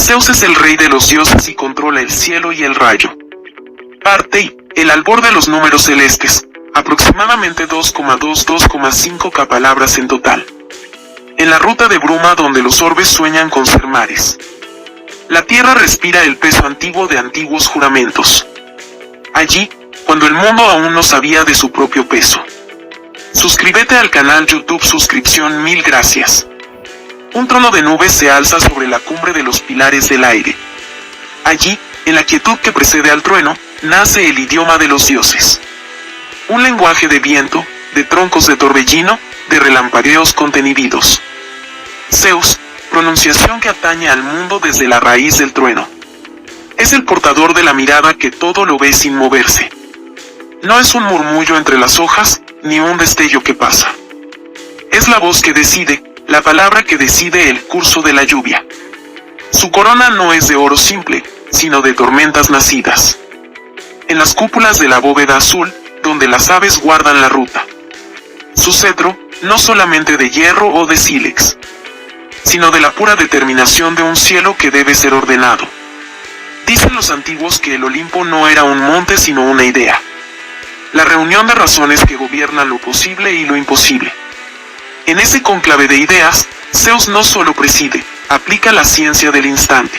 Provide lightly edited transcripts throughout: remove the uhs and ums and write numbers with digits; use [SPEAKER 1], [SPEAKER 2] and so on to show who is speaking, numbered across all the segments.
[SPEAKER 1] Zeus es el rey de los dioses y controla el cielo y el rayo. Parte y el albor de los números celestes, aproximadamente 2,2-2,5 palabras en total. En la ruta de bruma donde los orbes sueñan con ser mares. La tierra respira el peso antiguo de antiguos juramentos. Allí, cuando el mundo aún no sabía de su propio peso. Suscríbete al canal YouTube. Suscripción, mil gracias. Un trono de nubes se alza sobre la cumbre de los pilares del aire. Allí, en la quietud que precede al trueno, nace el idioma de los dioses. Un lenguaje de viento, de troncos de torbellino, de relampagueos contenidos. Zeus, pronunciación que atañe al mundo desde la raíz del trueno. Es el portador de la mirada que todo lo ve sin moverse. No es un murmullo entre las hojas, ni un destello que pasa. Es la voz que decide, la palabra que decide el curso de la lluvia. Su corona no es de oro simple, sino de tormentas nacidas. En las cúpulas de la bóveda azul, donde las aves guardan la ruta. Su cetro, no solamente de hierro o de sílex, sino de la pura determinación de un cielo que debe ser ordenado. Dicen los antiguos que el Olimpo no era un monte sino una idea. La reunión de razones que gobiernan lo posible y lo imposible. En ese cónclave de ideas, Zeus no solo preside, aplica la ciencia del instante.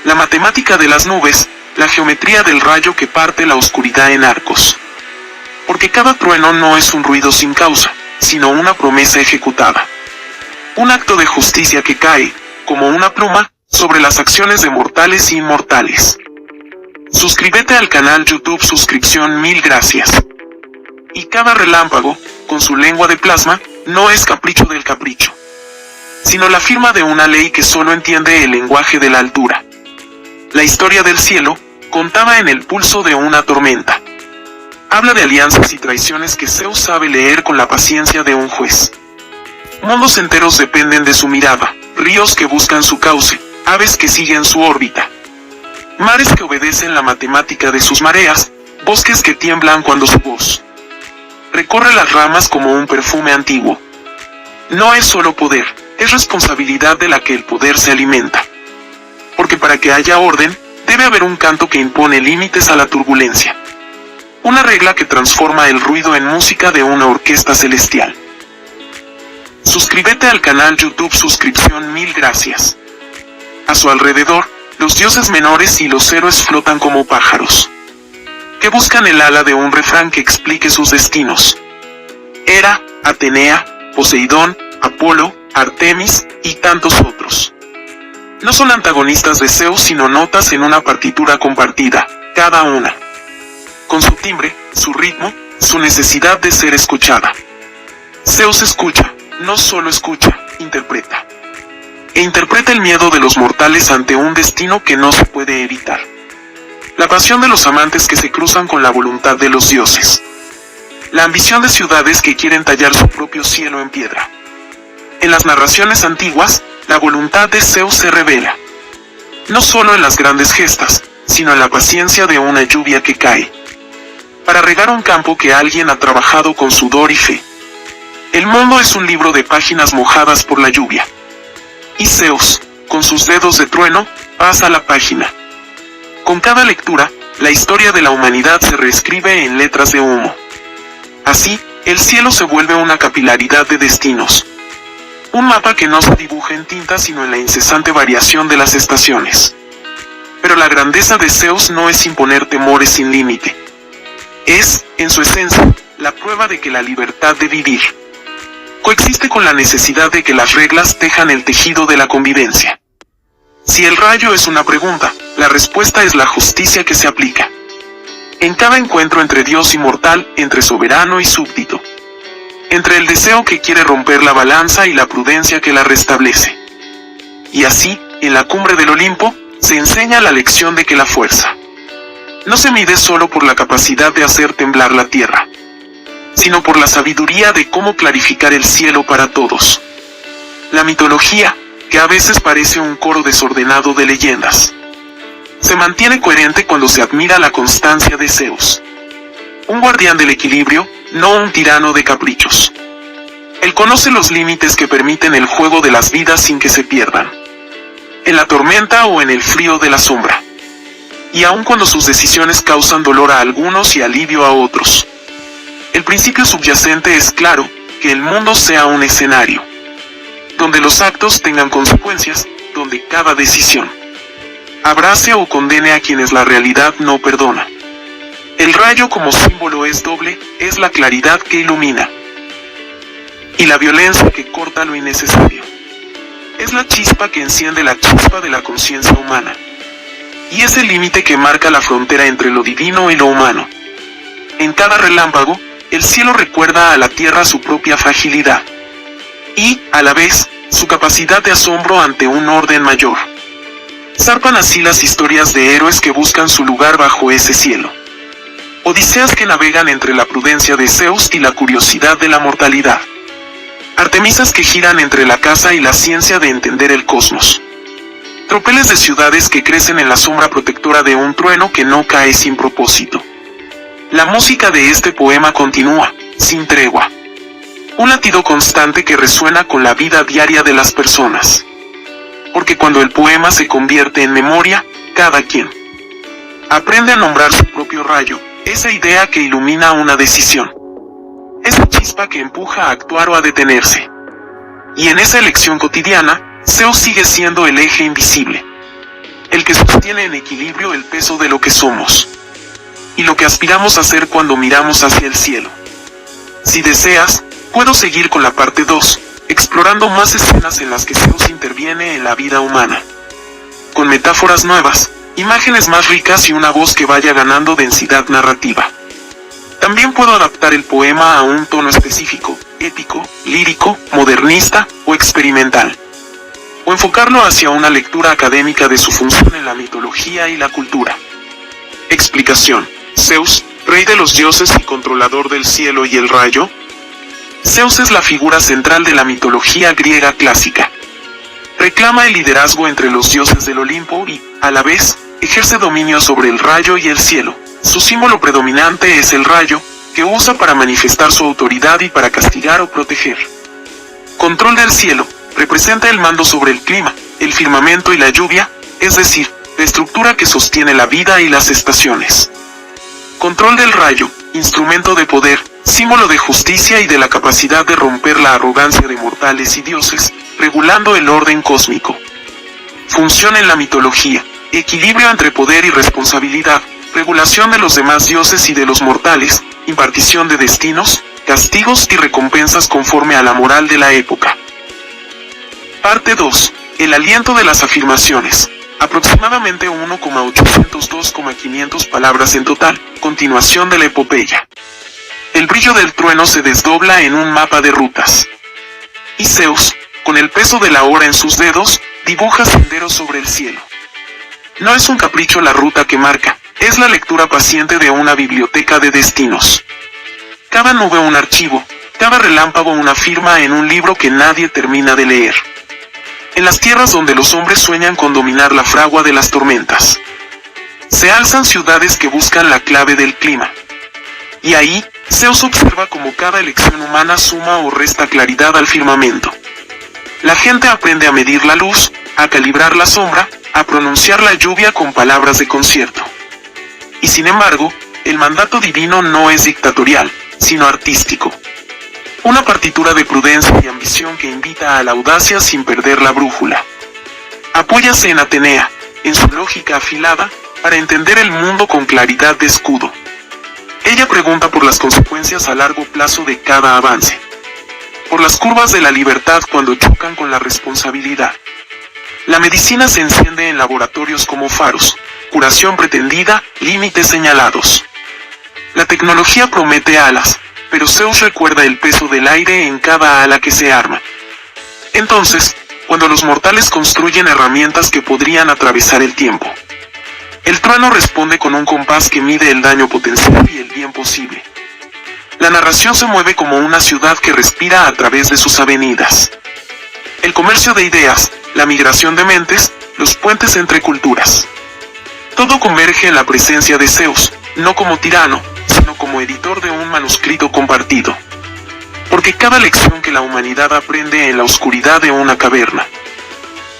[SPEAKER 1] La matemática de las nubes, la geometría del rayo que parte la oscuridad en arcos. Porque cada trueno no es un ruido sin causa, sino una promesa ejecutada. Un acto de justicia que cae, como una pluma, sobre las acciones de mortales e inmortales. Suscríbete al canal YouTube. Suscripción, mil gracias. Y cada relámpago, con su lengua de plasma, no es capricho del capricho, sino la firma de una ley que solo entiende el lenguaje de la altura. La historia del cielo, contada en el pulso de una tormenta. Habla de alianzas y traiciones que Zeus sabe leer con la paciencia de un juez. Mundos enteros dependen de su mirada, ríos que buscan su cauce, aves que siguen su órbita. Mares que obedecen la matemática de sus mareas, bosques que tiemblan cuando su voz recorre las ramas como un perfume antiguo. No es solo poder, es responsabilidad de la que el poder se alimenta. Porque para que haya orden, debe haber un canto que impone límites a la turbulencia. Una regla que transforma el ruido en música de una orquesta celestial. Suscríbete al canal YouTube. Suscripción, mil gracias. A su alrededor, los dioses menores y los héroes flotan como pájaros, que buscan el ala de un refrán que explique sus destinos. Hera, Atenea, Poseidón, Apolo, Artemis, y tantos otros. No son antagonistas de Zeus sino notas en una partitura compartida, cada una. Con su timbre, su ritmo, su necesidad de ser escuchada. Zeus escucha, no solo escucha, interpreta. E interpreta el miedo de los mortales ante un destino que no se puede evitar. La pasión de los amantes que se cruzan con la voluntad de los dioses. La ambición de ciudades que quieren tallar su propio cielo en piedra. En las narraciones antiguas, la voluntad de Zeus se revela. No solo en las grandes gestas, sino en la paciencia de una lluvia que cae. Para regar un campo que alguien ha trabajado con sudor y fe. El mundo es un libro de páginas mojadas por la lluvia. Y Zeus, con sus dedos de trueno, pasa la página. Con cada lectura, la historia de la humanidad se reescribe en letras de humo. Así, el cielo se vuelve una capilaridad de destinos. Un mapa que no se dibuja en tinta sino en la incesante variación de las estaciones. Pero la grandeza de Zeus no es imponer temores sin límite. Es, en su esencia, la prueba de que la libertad de vivir coexiste con la necesidad de que las reglas tejan el tejido de la convivencia. Si el rayo es una pregunta, la respuesta es la justicia que se aplica. En cada encuentro entre Dios y mortal, entre soberano y súbdito. Entre el deseo que quiere romper la balanza y la prudencia que la restablece. Y así, en la cumbre del Olimpo, se enseña la lección de que la fuerza no se mide solo por la capacidad de hacer temblar la tierra, sino por la sabiduría de cómo clarificar el cielo para todos. La mitología, que a veces parece un coro desordenado de leyendas, se mantiene coherente cuando se admira la constancia de Zeus. Un guardián del equilibrio, no un tirano de caprichos. Él conoce los límites que permiten el juego de las vidas sin que se pierdan. en la tormenta o en el frío de la sombra. Y aun cuando sus decisiones causan dolor a algunos y alivio a otros. El principio subyacente es claro, que el mundo sea un escenario, donde los actos tengan consecuencias, donde cada decisión abrace o condene a quienes la realidad no perdona. El rayo como símbolo es doble, es la claridad que ilumina, y la violencia que corta lo innecesario. Es la chispa que enciende la chispa de la conciencia humana, y es el límite que marca la frontera entre lo divino y lo humano. En cada relámpago, el cielo recuerda a la tierra su propia fragilidad, y, a la vez, su capacidad de asombro ante un orden mayor. Zarpan así las historias de héroes que buscan su lugar bajo ese cielo. Odiseas que navegan entre la prudencia de Zeus y la curiosidad de la mortalidad. Artemisas que giran entre la caza y la ciencia de entender el cosmos. Tropeles de ciudades que crecen en la sombra protectora de un trueno que no cae sin propósito. La música de este poema continúa, sin tregua. Un latido constante que resuena con la vida diaria de las personas. Porque cuando el poema se convierte en memoria, cada quien aprende a nombrar su propio rayo, esa idea que ilumina una decisión. Esa chispa que empuja a actuar o a detenerse. Y en esa elección cotidiana, Zeus sigue siendo el eje invisible. El que sostiene en equilibrio el peso de lo que somos. Y lo que aspiramos a ser cuando miramos hacia el cielo. Si deseas, puedo seguir con la parte 2, explorando más escenas en las que Zeus interviene en la vida humana. Con metáforas nuevas, imágenes más ricas y una voz que vaya ganando densidad narrativa. También puedo adaptar el poema a un tono específico, épico, lírico, modernista o experimental. O enfocarlo hacia una lectura académica de su función en la mitología y la cultura. Explicación. Zeus, rey de los dioses y controlador del cielo y el rayo. Zeus es la figura central de la mitología griega clásica. Reclama el liderazgo entre los dioses del Olimpo y, a la vez, ejerce dominio sobre el rayo y el cielo. Su símbolo predominante es el rayo, que usa para manifestar su autoridad y para castigar o proteger. Control del cielo, representa el mando sobre el clima, el firmamento y la lluvia, es decir, la estructura que sostiene la vida y las estaciones. Control del rayo, instrumento de poder, símbolo de justicia y de la capacidad de romper la arrogancia de mortales y dioses, regulando el orden cósmico. Función en la mitología, equilibrio entre poder y responsabilidad, regulación de los demás dioses y de los mortales, impartición de destinos, castigos y recompensas conforme a la moral de la época. Parte 2. El aliento de las afirmaciones. Aproximadamente 1,802,500 palabras en total, continuación de la epopeya. El brillo del trueno se desdobla en un mapa de rutas. Y Zeus, con el peso de la hora en sus dedos, dibuja senderos sobre el cielo. No es un capricho la ruta que marca, es la lectura paciente de una biblioteca de destinos. Cada nube un archivo, cada relámpago una firma en un libro que nadie termina de leer. En las tierras donde los hombres sueñan con dominar la fragua de las tormentas, se alzan ciudades que buscan la clave del clima. Y ahí, Zeus observa cómo cada elección humana suma o resta claridad al firmamento. La gente aprende a medir la luz, a calibrar la sombra, a pronunciar la lluvia con palabras de concierto. Y sin embargo, el mandato divino no es dictatorial, sino artístico. Una partitura de prudencia y ambición que invita a la audacia sin perder la brújula. Apóyase en Atenea, en su lógica afilada, para entender el mundo con claridad de escudo. Ella pregunta por las consecuencias a largo plazo de cada avance. Por las curvas de la libertad cuando chocan con la responsabilidad. La medicina se enciende en laboratorios como faros, curación pretendida, límites señalados. La tecnología promete alas, pero Zeus recuerda el peso del aire en cada ala que se arma. Entonces, cuando los mortales construyen herramientas que podrían atravesar el tiempo, el trueno responde con un compás que mide el daño potencial y el bien posible. La narración se mueve como una ciudad que respira a través de sus avenidas. El comercio de ideas, la migración de mentes, los puentes entre culturas. Todo converge en la presencia de Zeus, no como tirano, sino como editor de un manuscrito compartido. Porque cada lección que la humanidad aprende en la oscuridad de una caverna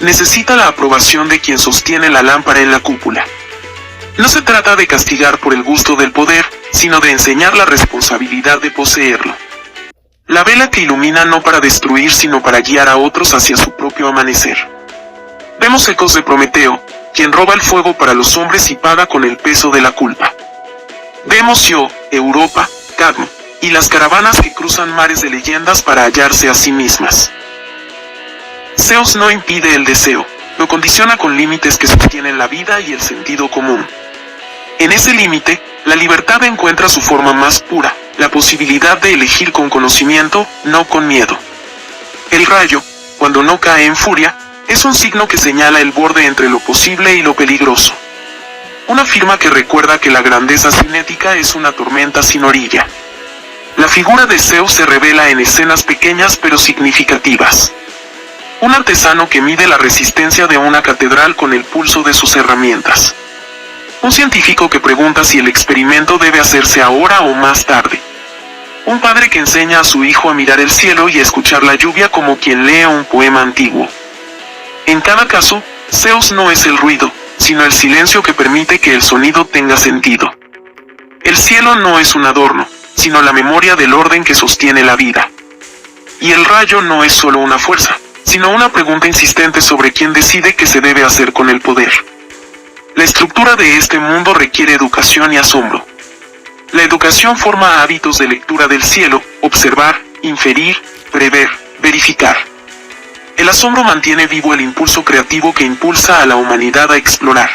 [SPEAKER 1] necesita la aprobación de quien sostiene la lámpara en la cúpula. No se trata de castigar por el gusto del poder, sino de enseñar la responsabilidad de poseerlo. La vela que ilumina no para destruir sino para guiar a otros hacia su propio amanecer. Vemos ecos de Prometeo, quien roba el fuego para los hombres y paga con el peso de la culpa. Vemos Io, Europa, Cadmo, y las caravanas que cruzan mares de leyendas para hallarse a sí mismas. Zeus no impide el deseo, lo condiciona con límites que sostienen la vida y el sentido común. En ese límite, la libertad encuentra su forma más pura, la posibilidad de elegir con conocimiento, no con miedo. El rayo, cuando no cae en furia, es un signo que señala el borde entre lo posible y lo peligroso. Una firma que recuerda que la grandeza cinética es una tormenta sin orilla. La figura de Zeus se revela en escenas pequeñas pero significativas. Un artesano que mide la resistencia de una catedral con el pulso de sus herramientas. Un científico que pregunta si el experimento debe hacerse ahora o más tarde. Un padre que enseña a su hijo a mirar el cielo y a escuchar la lluvia como quien lee un poema antiguo. En cada caso, Zeus no es el ruido, sino el silencio que permite que el sonido tenga sentido. El cielo no es un adorno, sino la memoria del orden que sostiene la vida. Y el rayo no es solo una fuerza, sino una pregunta insistente sobre quién decide qué se debe hacer con el poder. La estructura de este mundo requiere educación y asombro. La educación forma hábitos de lectura del cielo, observar, inferir, prever, verificar. El asombro mantiene vivo el impulso creativo que impulsa a la humanidad a explorar.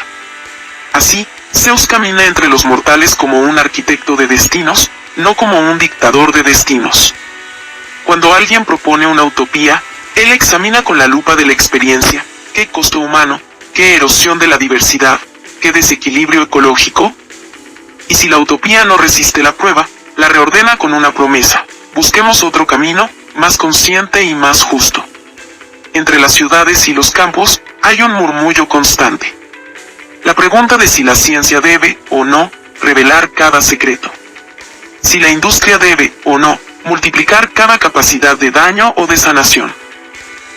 [SPEAKER 1] Así, Zeus camina entre los mortales como un arquitecto de destinos, no como un dictador de destinos. Cuando alguien propone una utopía, él examina con la lupa de la experiencia, qué costo humano, qué erosión de la diversidad, qué desequilibrio ecológico. Y si la utopía no resiste la prueba, la reordena con una promesa: busquemos otro camino, más consciente y más justo. Entre las ciudades y los campos, hay un murmullo constante. La pregunta de si la ciencia debe, o no, revelar cada secreto. Si la industria debe, o no, multiplicar cada capacidad de daño o de sanación.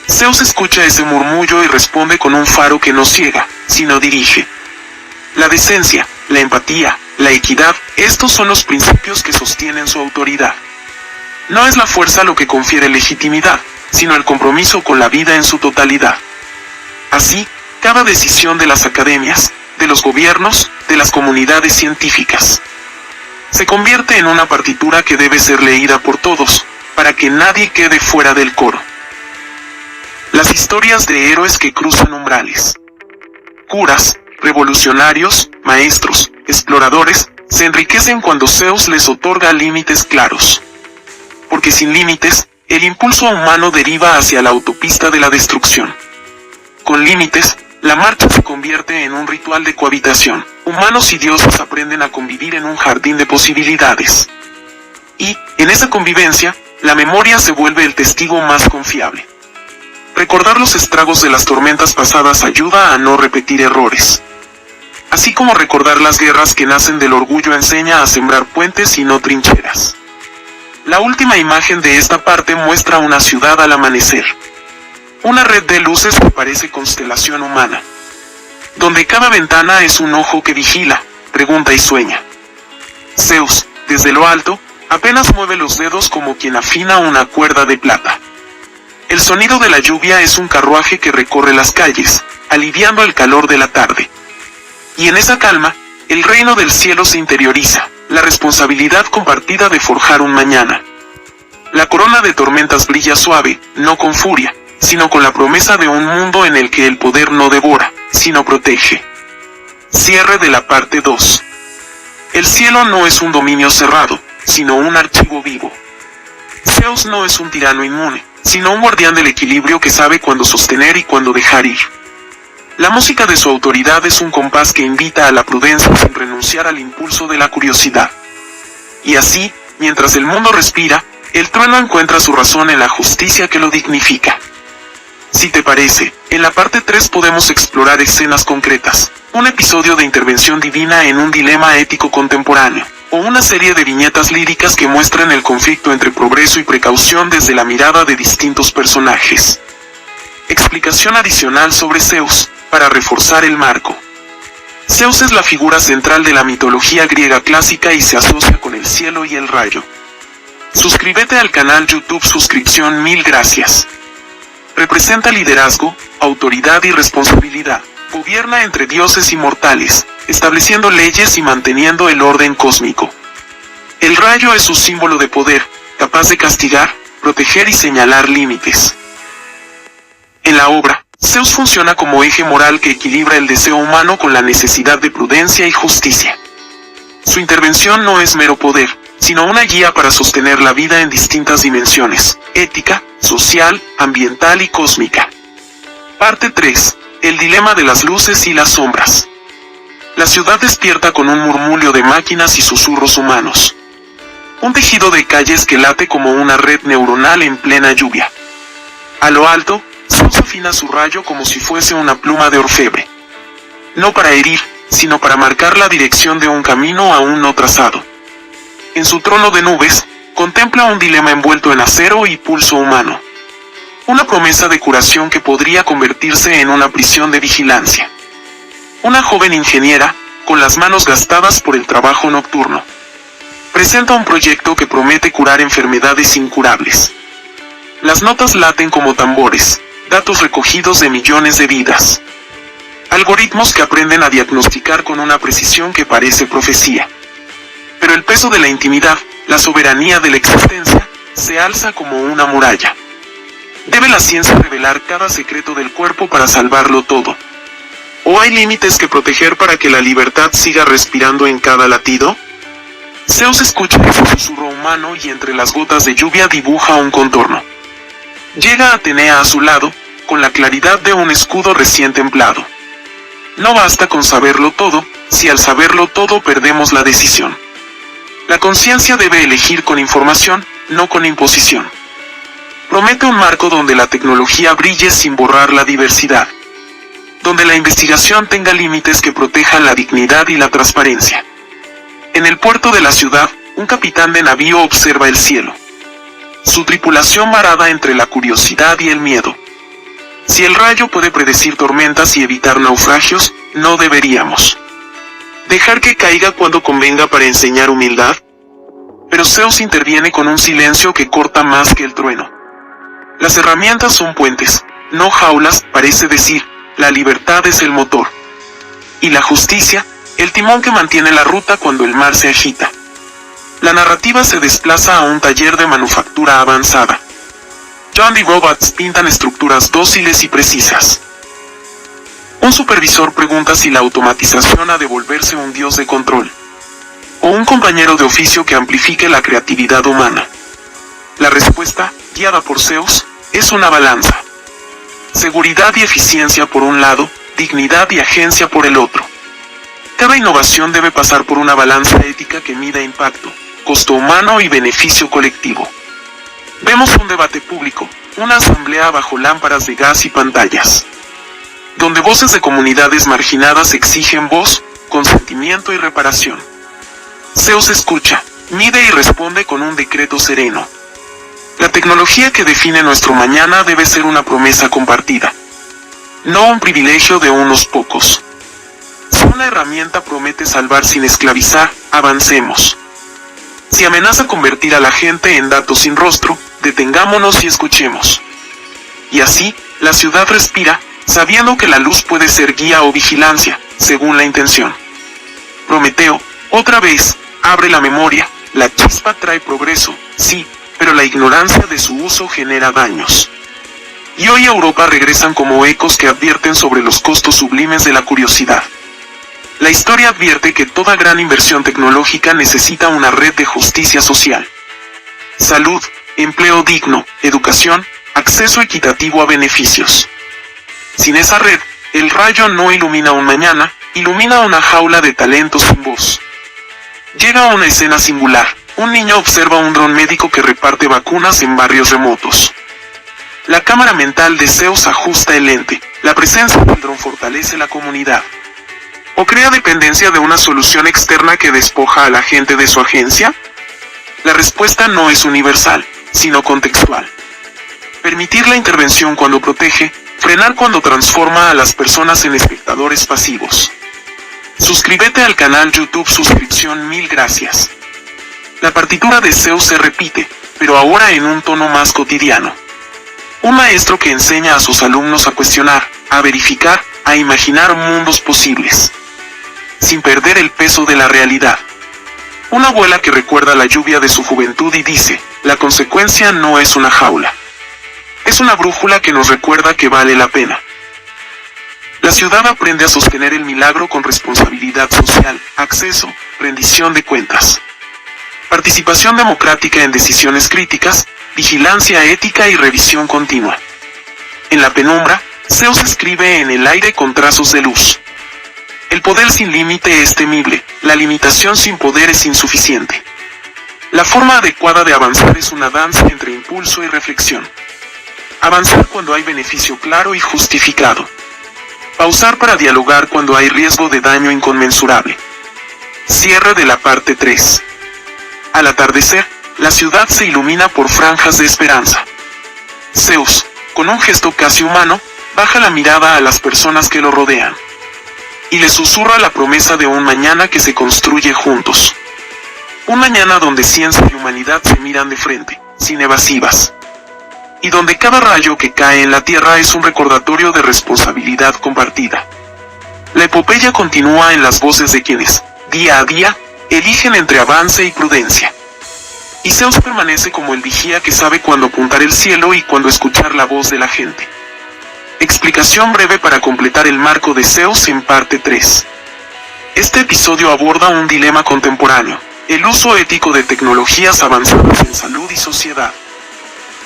[SPEAKER 1] Zeus escucha ese murmullo y responde con un faro que no ciega, sino dirige. La decencia, la empatía, la equidad, estos son los principios que sostienen su autoridad. No es la fuerza lo que confiere legitimidad, sino el compromiso con la vida en su totalidad. Así, cada decisión de las academias, de los gobiernos, de las comunidades científicas, se convierte en una partitura que debe ser leída por todos, para que nadie quede fuera del coro. Las historias de héroes que cruzan umbrales. Curas, revolucionarios, maestros, exploradores, se enriquecen cuando Zeus les otorga límites claros. Porque sin límites, el impulso humano deriva hacia la autopista de la destrucción. Con límites, la marcha se convierte en un ritual de cohabitación. Humanos y dioses aprenden a convivir en un jardín de posibilidades. Y, en esa convivencia, la memoria se vuelve el testigo más confiable. Recordar los estragos de las tormentas pasadas ayuda a no repetir errores. Así como recordar las guerras que nacen del orgullo enseña a sembrar puentes y no trincheras. La última imagen de esta parte muestra una ciudad al amanecer. Una red de luces que parece constelación humana. Donde cada ventana es un ojo que vigila, pregunta y sueña. Zeus, desde lo alto, apenas mueve los dedos como quien afina una cuerda de plata. El sonido de la lluvia es un carruaje que recorre las calles, aliviando el calor de la tarde. Y en esa calma, el reino del cielo se interioriza, la responsabilidad compartida de forjar un mañana. La corona de tormentas brilla suave, no con furia, sino con la promesa de un mundo en el que el poder no devora, sino protege. Cierre de la parte 2. El cielo no es un dominio cerrado, sino un archivo vivo. Zeus no es un tirano inmune, sino un guardián del equilibrio que sabe cuándo sostener y cuándo dejar ir. La música de su autoridad es un compás que invita a la prudencia sin renunciar al impulso de la curiosidad. Y así, mientras el mundo respira, el trueno encuentra su razón en la justicia que lo dignifica. Si te parece, en la parte 3 podemos explorar escenas concretas, un episodio de intervención divina en un dilema ético contemporáneo, o una serie de viñetas líricas que muestran el conflicto entre progreso y precaución desde la mirada de distintos personajes. Explicación adicional sobre Zeus, para reforzar el marco. Zeus es la figura central de la mitología griega clásica y se asocia con el cielo y el rayo. Suscríbete al canal YouTube. Suscripción. Mil gracias. Representa liderazgo, autoridad y responsabilidad. Gobierna entre dioses y mortales, estableciendo leyes y manteniendo el orden cósmico. El rayo es su símbolo de poder, capaz de castigar, proteger y señalar límites. En la obra, Zeus funciona como eje moral que equilibra el deseo humano con la necesidad de prudencia y justicia. Su intervención no es mero poder, sino una guía para sostener la vida en distintas dimensiones: ética, social, ambiental y cósmica. Parte 3. El dilema de las luces y las sombras. La ciudad despierta con un murmullo de máquinas y susurros humanos. Un tejido de calles que late como una red neuronal en plena lluvia. A lo alto, Zeus afina su rayo como si fuese una pluma de orfebre. No para herir, sino para marcar la dirección de un camino aún no trazado. En su trono de nubes, contempla un dilema envuelto en acero y pulso humano. Una promesa de curación que podría convertirse en una prisión de vigilancia. Una joven ingeniera, con las manos gastadas por el trabajo nocturno, presenta un proyecto que promete curar enfermedades incurables. Las notas laten como tambores, datos recogidos de millones de vidas. Algoritmos que aprenden a diagnosticar con una precisión que parece profecía. Pero el peso de la intimidad, la soberanía de la existencia, se alza como una muralla. ¿Debe la ciencia revelar cada secreto del cuerpo para salvarlo todo? ¿O hay límites que proteger para que la libertad siga respirando en cada latido? Zeus escucha ese susurro humano y entre las gotas de lluvia dibuja un contorno. Llega Atenea a su lado, con la claridad de un escudo recién templado. No basta con saberlo todo, si al saberlo todo perdemos la decisión. La conciencia debe elegir con información, no con imposición. Promete un marco donde la tecnología brille sin borrar la diversidad. Donde la investigación tenga límites que protejan la dignidad y la transparencia. En el puerto de la ciudad, un capitán de navío observa el cielo. Su tripulación varada entre la curiosidad y el miedo. Si el rayo puede predecir tormentas y evitar naufragios, no deberíamos dejar que caiga cuando convenga para enseñar humildad. Pero Zeus interviene con un silencio que corta más que el trueno. Las herramientas son puentes, no jaulas, parece decir, la libertad es el motor. Y la justicia, el timón que mantiene la ruta cuando el mar se agita. La narrativa se desplaza a un taller de manufactura avanzada. John D. Robots pintan estructuras dóciles y precisas. Un supervisor pregunta si la automatización ha de volverse un dios de control. O un compañero de oficio que amplifique la creatividad humana. La respuesta, guiada por Zeus, es una balanza. Seguridad y eficiencia por un lado, dignidad y agencia por el otro. Cada innovación debe pasar por una balanza ética que mida impacto, costo humano y beneficio colectivo. Vemos un debate público, una asamblea bajo lámparas de gas y pantallas, donde voces de comunidades marginadas exigen voz, consentimiento y reparación. Zeus escucha, mide y responde con un decreto sereno. La tecnología que define nuestro mañana debe ser una promesa compartida, no un privilegio de unos pocos. Si una herramienta promete salvar sin esclavizar, avancemos. Si amenaza convertir a la gente en datos sin rostro, detengámonos y escuchemos. Y así, la ciudad respira, sabiendo que la luz puede ser guía o vigilancia, según la intención. Prometeo, otra vez, abre la memoria, la chispa trae progreso, sí, pero la ignorancia de su uso genera daños. Y hoy a Europa regresan como ecos que advierten sobre los costos sublimes de la curiosidad. La historia advierte que toda gran inversión tecnológica necesita una red de justicia social. Salud, empleo digno, educación, acceso equitativo a beneficios. Sin esa red, el rayo no ilumina un mañana, ilumina una jaula de talentos sin voz. Llega una escena singular, un niño observa un dron médico que reparte vacunas en barrios remotos. La cámara mental de Zeus ajusta el lente, la presencia del dron fortalece la comunidad. ¿O crea dependencia de una solución externa que despoja a la gente de su agencia? La respuesta no es universal, sino contextual. Permitir la intervención cuando protege, Frenar cuando transforma a las personas en espectadores pasivos. Suscríbete al canal YouTube. Suscripción. Mil gracias. La partitura de Zeus se repite, pero ahora en un tono más cotidiano. Un maestro que enseña a sus alumnos a cuestionar, a verificar, a imaginar mundos posibles, sin perder el peso de la realidad. Una abuela que recuerda la lluvia de su juventud y dice, la consecuencia no es una jaula. Es una brújula que nos recuerda que vale la pena. La ciudad aprende a sostener el milagro con responsabilidad social, acceso, rendición de cuentas, participación democrática en decisiones críticas, vigilancia ética y revisión continua. En la penumbra, Zeus escribe en el aire con trazos de luz. El poder sin límite es temible, la limitación sin poder es insuficiente. La forma adecuada de avanzar es una danza entre impulso y reflexión. Avanzar cuando hay beneficio claro y justificado. Pausar para dialogar cuando hay riesgo de daño inconmensurable. Cierre de la parte 3. Al atardecer, la ciudad se ilumina por franjas de esperanza. Zeus, con un gesto casi humano, baja la mirada a las personas que lo rodean. Y le susurra la promesa de un mañana que se construye juntos. Un mañana donde ciencia y humanidad se miran de frente, sin evasivas. Y donde cada rayo que cae en la tierra es un recordatorio de responsabilidad compartida. La epopeya continúa en las voces de quienes, día a día, eligen entre avance y prudencia. Y Zeus permanece como el vigía que sabe cuándo apuntar el cielo y cuándo escuchar la voz de la gente. Explicación breve para completar el marco de Zeus en parte 3. Este episodio aborda un dilema contemporáneo, el uso ético de tecnologías avanzadas en salud y sociedad.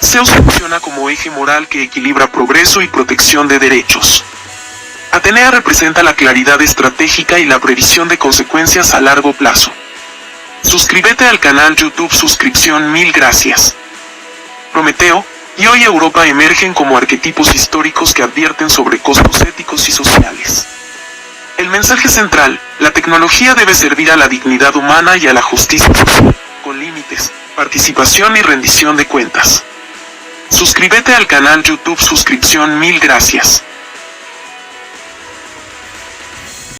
[SPEAKER 1] Zeus funciona como eje moral que equilibra progreso y protección de derechos. Atenea representa la claridad estratégica y la previsión de consecuencias a largo plazo. Suscríbete al canal YouTube. Suscripción. Mil gracias. Prometeo, y hoy Europa emergen como arquetipos históricos que advierten sobre costos éticos y sociales. El mensaje central, la tecnología debe servir a la dignidad humana y a la justicia social, con límites, participación y rendición de cuentas. Suscríbete al canal YouTube. Suscripción. Mil gracias.